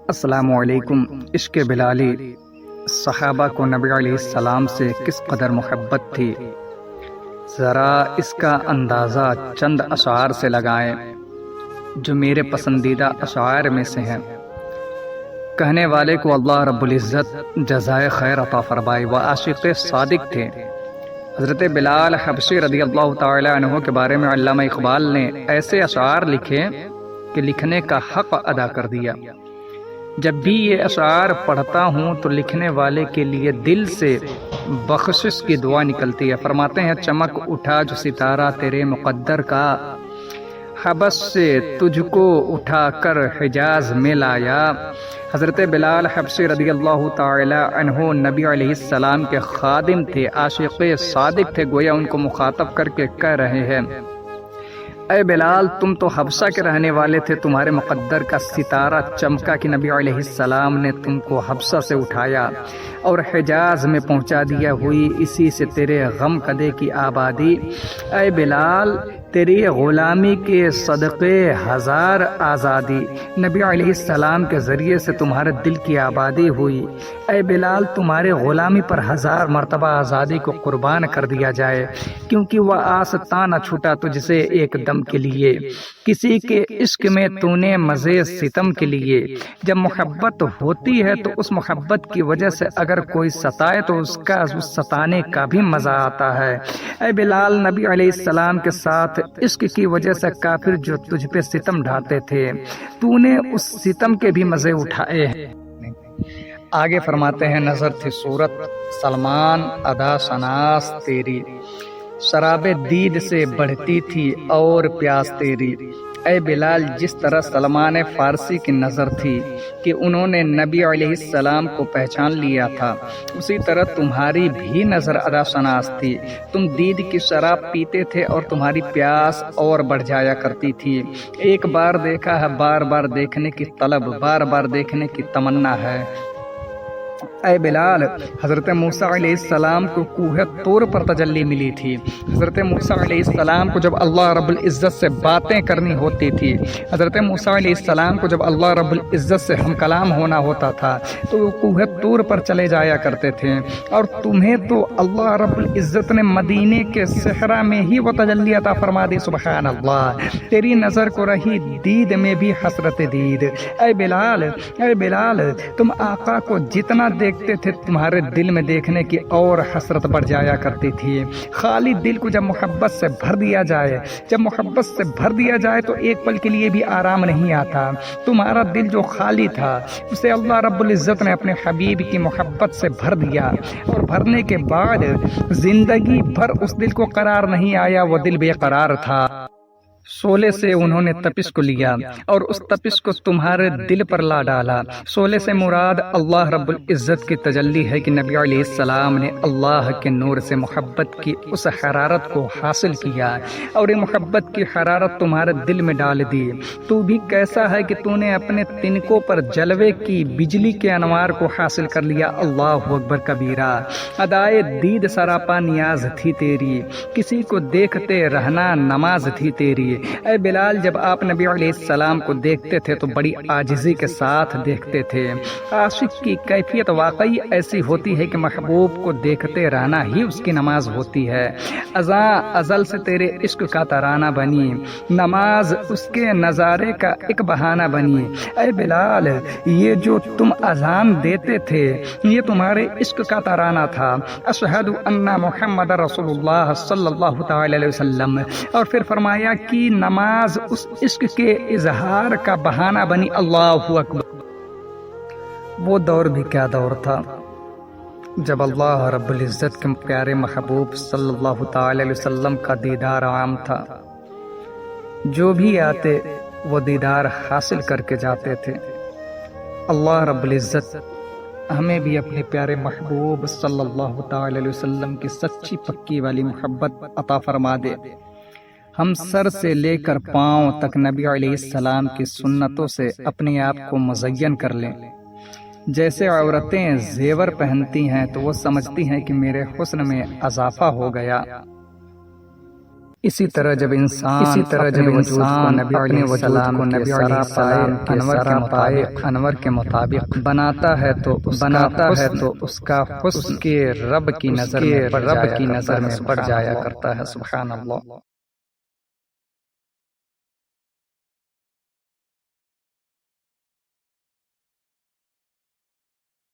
السلام علیکم۔ عشق بلالی صحابہ کو نبی علیہ السلام سے کس قدر محبت تھی، ذرا اس کا اندازہ چند اشعار سے لگائیں جو میرے پسندیدہ اشعار میں سے ہیں۔ کہنے والے کو اللہ رب العزت جزائے خیر عطا فرمائے، وہ عاشق صادق تھے۔ حضرت بلال حبشی رضی اللہ تعالی عنہ کے بارے میں علامہ اقبال نے ایسے اشعار لکھے کہ لکھنے کا حق ادا کر دیا۔ جب بھی یہ اشعار پڑھتا ہوں تو لکھنے والے کے لیے دل سے بخشش کی دعا نکلتی ہے۔ فرماتے ہیں چمک اٹھا جو ستارہ تیرے مقدر کا، حبش سے تجھ کو اٹھا کر حجاز میں لایا۔ حضرت بلال حبشی رضی اللہ تعالی عنہ نبی علیہ السلام کے خادم تھے، عاشق صادق تھے۔ گویا ان کو مخاطب کر کے کہہ رہے ہیں، اے بلال تم تو حبشہ کے رہنے والے تھے، تمہارے مقدر کا ستارہ چمکا کہ نبی علیہ السلام نے تم کو حبشہ سے اٹھایا اور حجاز میں پہنچا دیا، ہوئی اسی سے تیرے غم کدے کی آبادی۔ اے بلال تیری غلامی کے صدقے ہزار آزادی، نبی علیہ السلام کے ذریعے سے تمہارے دل کی آبادی ہوئی۔ اے بلال تمہارے غلامی پر ہزار مرتبہ آزادی کو قربان کر دیا جائے، کیونکہ وہ آستہ نہ چھوٹا تجھ سے ایک دم کے لیے، کسی کے عشق میں تو نے مزے ستم کے لیے۔ جب محبت ہوتی ہے تو اس محبت کی وجہ سے اگر کوئی ستائے تو اس ستانے کا بھی مزہ آتا ہے۔ اے بلال نبی علیہ السلام کے ساتھ عشق کی وجہ سے کافر جو تجھ پہ ستم ڈھاتے تھے، تو نے اس ستم کے بھی مزے اٹھائے ہیں۔ آگے فرماتے ہیں نظر تھی صورت سلمان ادا شناس تیری، شراب دید سے بڑھتی تھی اور پیاس تیری۔ اے بلال جس طرح سلمان فارسی کی نظر تھی کہ انہوں نے نبی علیہ السلام کو پہچان لیا تھا، اسی طرح تمہاری بھی نظر ادا شناس تھی۔ تم دید کی شراب پیتے تھے اور تمہاری پیاس اور بڑھ جایا کرتی تھی۔ ایک بار دیکھا ہے بار بار دیکھنے کی طلب، بار بار دیکھنے کی تمنا ہے۔ اے بلال حضرت موسیٰ علیہ السلام کو کوہ طور پر تجلی ملی تھی۔ حضرت موسیٰ علیہ السلام کو جب اللہ رب العزت سے باتیں کرنی ہوتی تھی، حضرت موسیٰ علیہ السلام کو جب اللہ رب العزت سے ہم کلام ہونا ہوتا تھا تو وہ کوہ طور پر چلے جایا کرتے تھے، اور تمہیں تو اللہ رب العزت نے مدینے کے صحرا میں ہی وہ تجلی عطا فرما دی۔ سبحان اللہ، تیری نظر کو رہی دید میں بھی حسرت دید۔ اے بلال تم آقا کو جتنا دیکھتے تھے تمہارے دل میں دیکھنے کی اور حسرت بڑھ جایا کرتی تھی۔ خالی دل کو جب محبت سے بھر دیا جائے تو ایک پل کے لیے بھی آرام نہیں آتا۔ تمہارا دل جو خالی تھا اسے اللہ رب العزت نے اپنے حبیب کی محبت سے بھر دیا، اور بھرنے کے بعد زندگی بھر اس دل کو قرار نہیں آیا، وہ دل بے قرار تھا۔ شعلے سے انہوں نے تپش کو لیا اور اس تپش کو تمہارے دل پر لا ڈالا۔ شعلے سے مراد اللہ رب العزت کی تجلی ہے کہ نبی علیہ السلام نے اللہ کے نور سے محبت کی اس حرارت کو حاصل کیا، اور یہ محبت کی حرارت تمہارے دل میں ڈال دی۔ تو بھی کیسا ہے کہ تو نے اپنے تنکوں پر جلوے کی بجلی کے انوار کو حاصل کر لیا۔ اللہ اکبر کبیرہ، ادائے دید سراپا نیاز تھی تیری، کسی کو دیکھتے رہنا نماز تھی تیری۔ اے بلال جب آپ نبی علیہ السلام کو دیکھتے تھے تو بڑی عاجزی کے ساتھ دیکھتے تھے۔ عاشق کی کیفیت واقعی ایسی ہوتی ہے کہ محبوب کو دیکھتے رہنا ہی اس کی نماز ہوتی ہے۔ ازاں ازل سے تیرے عشق کا ترانہ بنی، نماز اس کے نظارے کا ایک بہانہ بنی۔ اے بلال یہ جو تم اذان دیتے تھے یہ تمہارے عشق کا ترانہ تھا، اشہد ان محمد رسول اللہ صلی اللہ تعالی علیہ وسلم۔ اور پھر فرمایا کہ نماز اس عشق کے اظہار کا بہانہ بنی۔ اللہ اکبر، وہ دور بھی کیا دور تھا جب اللہ رب العزت کے پیارے محبوب صلی اللہ تعالی علیہ وسلم کا دیدار عام تھا۔ جو بھی آتے وہ دیدار حاصل کر کے جاتے تھے۔ اللہ رب العزت ہمیں بھی اپنے پیارے محبوب صلی اللہ تعالی علیہ وسلم کی سچی پکی والی محبت عطا فرما دے۔ ہم سر سے لے کر پاؤں تک نبی علیہ السلام کی سنتوں سے اپنے آپ کو مزین کر لیں۔ جیسے عورتیں زیور پہنتی ہیں تو وہ سمجھتی ہیں کہ میرے حسن میں اضافہ ہو گیا، اسی طرح جب انسان اپنے وجود کو نبی علیہ السلام کے انور کے مطابق بناتا ہے تو اس کا حسن کے رب کی نظر میں پڑ جایا کرتا ہے۔ سبحان اللہ۔